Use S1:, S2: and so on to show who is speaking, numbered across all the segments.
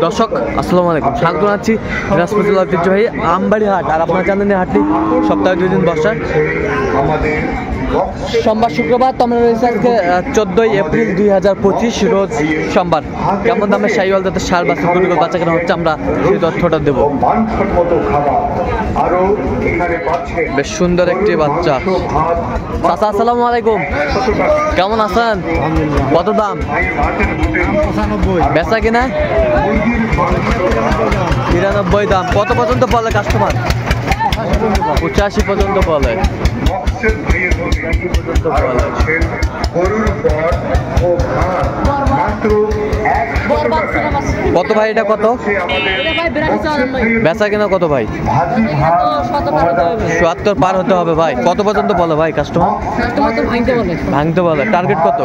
S1: দর্শক আসসালামু আলাইকুম, স্বাগত জানাচ্ছি দিনাজপুর জেলার ঐতিহ্যবাহী আমবাড়ি হাট। আর আপনারা জানেন এই হাটটি সপ্তাহে 2 দিন বসে, সোমবার শুক্রবার। তো আমরা রয়েছে আজকে 14 এপ্রিল 2025 রোজ সোমবার। কেমন দামে শাহিওয়াল জাতের ষাঁড় বাছুর গরুগুলো বাচ্চা কেনা হচ্ছে আমরা সেই তথ্যটা দেবো। বেশ সুন্দর একটি বাচ্চা। চাচা আসসালামু আলাইকুম, কেমন আছেন? কত দাম? 95 বেচা কিনা 93 দাম। কত পর্যন্ত বলে কাস্টমার? 85 পর্যন্ত বলে। কত ভাই এটা? কত বেচা কিনা কত ভাই? ৭০ পার হতে হবে ভাই। কত পর্যন্ত বলে ভাই কাস্টমার? ভাঙতে বলে। টার্গেট কত?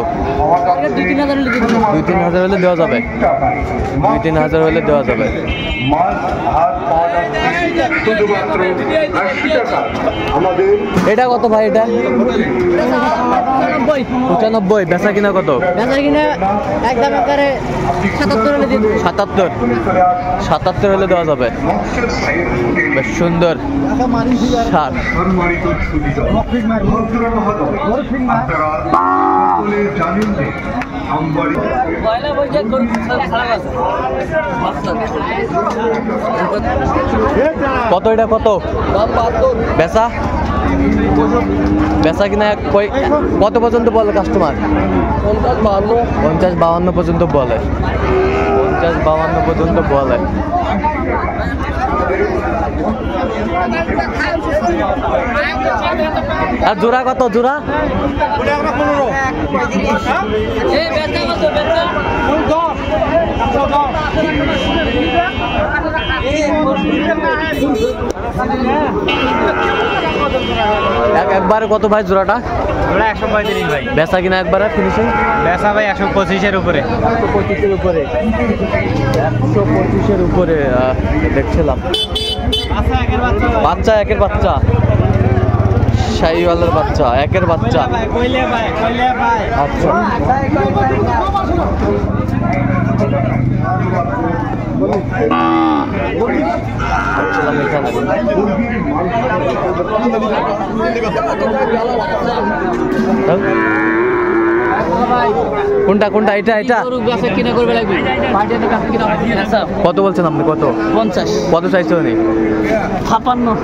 S1: ২-৩ হাজার হলে দেওয়া যাবে। ২-৩ হাজার হলে দেওয়া যাবে। এটা কত ভাই? এটা 95। বেচা কিনা কত?
S2: বেচা কিনা একদম একেবারে
S1: ৭৭ হলে দেওয়া যাবে। বেশ সুন্দর ষাঁড়। কত এটা? কত বেচা? বেচা কিনা কত পর্যন্ত বলে কাস্টমার? 50-52 পর্যন্ত বলে। 50-52 পর্যন্ত বলে। আর জোড়া কত? জোড়া একবারে কত ভাই জোড়াটা?
S2: 135 ভাই।
S1: বেচা কিনা একবারে ফিনিশিং?
S2: বেচা ভাই 125-এর উপরে।
S1: 125-এর উপরে। 125-এর উপরে দেখছিলাম। বাচ্চা একের বাচ্চা, শাহিওয়ালের বাচ্চা, একের বাচ্চা। আচ্ছা কোনটা কোনটা? এটা এটা কত বলছেন আপনি? কত?
S2: 50।
S1: কত চাইছে উনি? 56।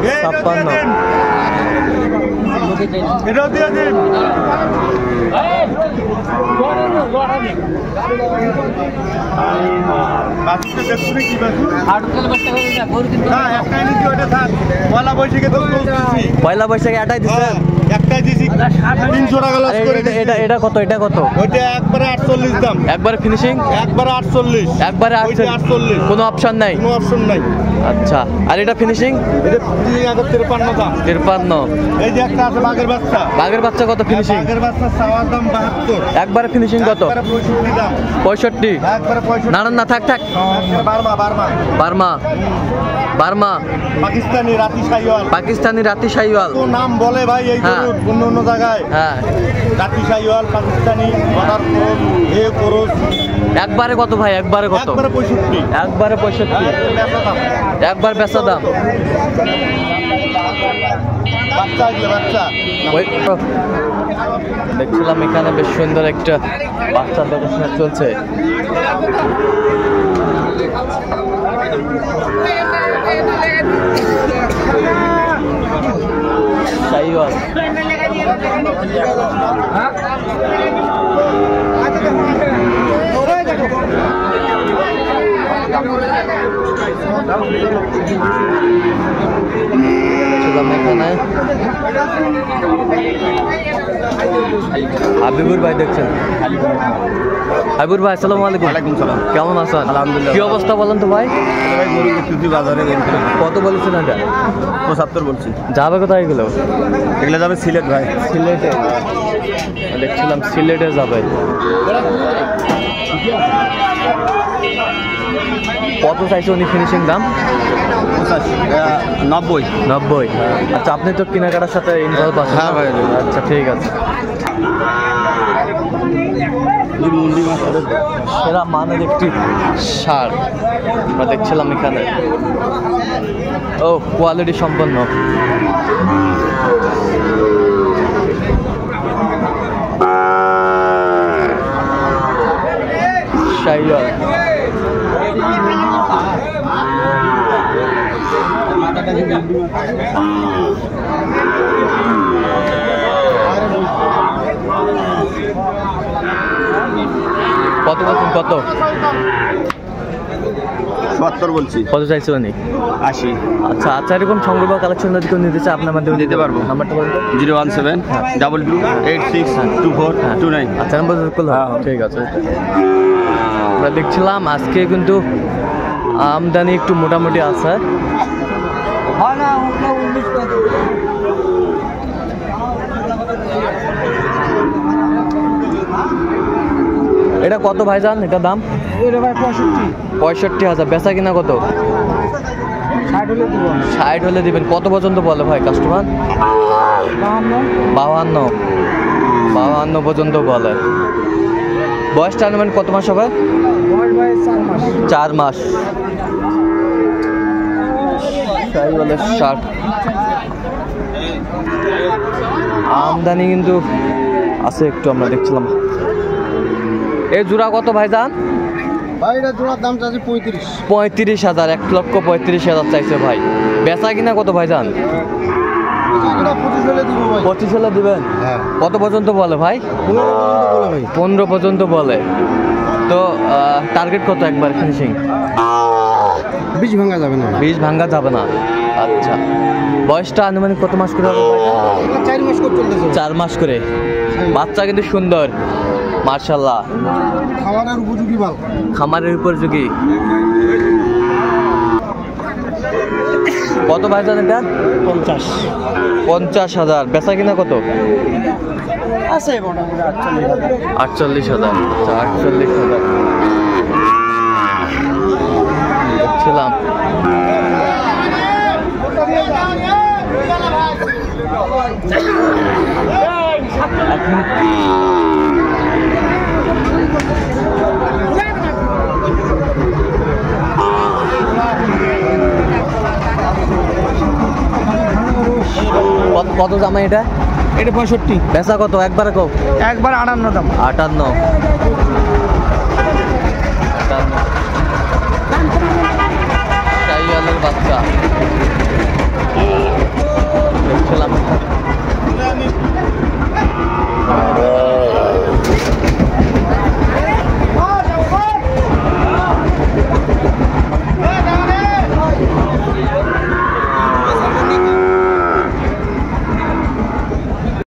S1: পয়লা বৈশাখে এটাই দিচ্ছেন? এটা কত? এটা কত?
S3: একবারে 48 দাম।
S1: একবারে ফিনিশিং?
S3: একবারে 48।
S1: একবারে 48। কোনো অপশন নাই?
S3: কোনো অপশন নাই।
S1: আচ্ছা, আর এটা ফিনিশিং?
S3: এটা 53 দাম।
S1: 53।
S3: এই যে একটা আছে বাঘের বাচ্চা।
S1: বাঘের বাচ্চা কত ফিনিশিং?
S3: বাঘের বাচ্চা চাওয়ার দাম 72।
S1: একবারে ফিনিশিং কত?
S3: 65 দাম।
S1: 65?
S3: একবারে 65।
S1: না না থাক থাক। বার্মা
S3: পাকিস্তানি রাতি শাহিওয়াল।
S1: পাকিস্তানি রাতি শাহিওয়াল
S3: তো নাম বলে ভাই এই গরুর অন্য জায়গায়।
S1: হ্যাঁ,
S3: রাতি শাহিওয়াল, পাকিস্তানি বর্ডার ক্রস, এ ক্রস।
S1: একবারে কত ভাই? একবারে কত?
S3: একবারে 65।
S1: একবারে 65। একবার বেচা দাম।
S3: বাচ্চা এগুলো বাচ্চা।
S1: দেখছিলাম এখানে বেশ সুন্দর একটা বাচ্চা দেখাশোনা চলছে। শাহিওয়াল এখানে হাবিবুর ভাই দেখছেন। হাবিবুর ভাই আসসালামু আলাইকুম।
S3: ওয়ালাইকুম সালাম।
S1: কেমন আছেন?
S3: আলহামদুলিল্লাহ।
S1: কি অবস্থা বলেন তো ভাই?
S3: ভাই গরু কিনছি বাজারে।
S1: কত বলেছেন এটা?
S3: 75 বলছি।
S1: যাবে কোথায় এগুলো?
S3: এগুলো যাবে সিলেট ভাই।
S1: সিলেটে দেখছিলাম, সিলেটে যাবে। কত চাইছে উনি ফিনিশিং দাম? 90। আচ্ছা, আপনি তো কেনাকাটার সাথে ইনভলভ আছেন?
S3: হ্যাঁ ভাই।
S1: আচ্ছা ঠিক আছে। সেরা মানের একটি সার আমরা দেখছিলাম এখানে। ও কোয়ালিটি সম্পন্ন। শাইওয়াল কত বলছেন? কত
S3: ৭০ বলছি।
S1: কত চাইছে উনি?
S3: ৮০।
S1: আচ্ছা আচ্ছা, এরকম সংগ্রহ সংগ্রহ যদি কেউ নিতে চায় আপনার মাধ্যমে
S3: দিতে পারবো।
S1: নাম্বারটা বলবো।
S3: 01722862429।
S1: আচ্ছা নাম্বার ঠিক আছে। আমরা দেখছিলাম আজকে কিন্তু আমদানি একটু মোটামুটি আছে। এটা কত ভাইজান? এটা দাম 65,000। বেচা কিনা কত? 60 হলে দিবেন। কত পর্যন্ত বলে ভাই কাস্টমার? 52 পর্যন্ত বলে। বয়সটা আনুমান কত মাস হবে? 4 মাস। বলে 60। আমদানি কিন্তু আছে একটু, আমরা দেখছিলাম। এই জোড়া কত ভাইজান?
S3: ভাই এটা জোড়ার দাম চাচ্ছি 35।
S1: 35,000। 1,35,000 চাইছে ভাই। বেচা কিনা কত ভাইজান? 25 হলে দিবেন।
S3: হ্যাঁ।
S1: কত পর্যন্ত বলে ভাই? 15 পর্যন্ত বলে। তো টার্গেট কত একবার ফিনিশিং?
S3: 20 ভাঙা যাবে না।
S1: 20 ভাঙা যাবে না। আচ্ছা, বয়সটা আনুমানিক কত মাস করে হবে?
S3: 4 মাস করে চলতেছে।
S1: 4 মাস করে। বাচ্চা কিন্তু সুন্দর মার্শাল্লাহ।
S3: খাবারের উপযোগী মাল।
S1: খামারের উপযোগী। কত ভাইজান এটা? 50,000। বেচা কিনা কত?
S3: আছে মোটামুটি
S1: 48,000। 48,000 দেখছিলাম। কত জামাই এটা?
S3: এটা 65।
S1: বেচা কত একবারে কো?
S3: একবার 58 দাম।
S1: 58।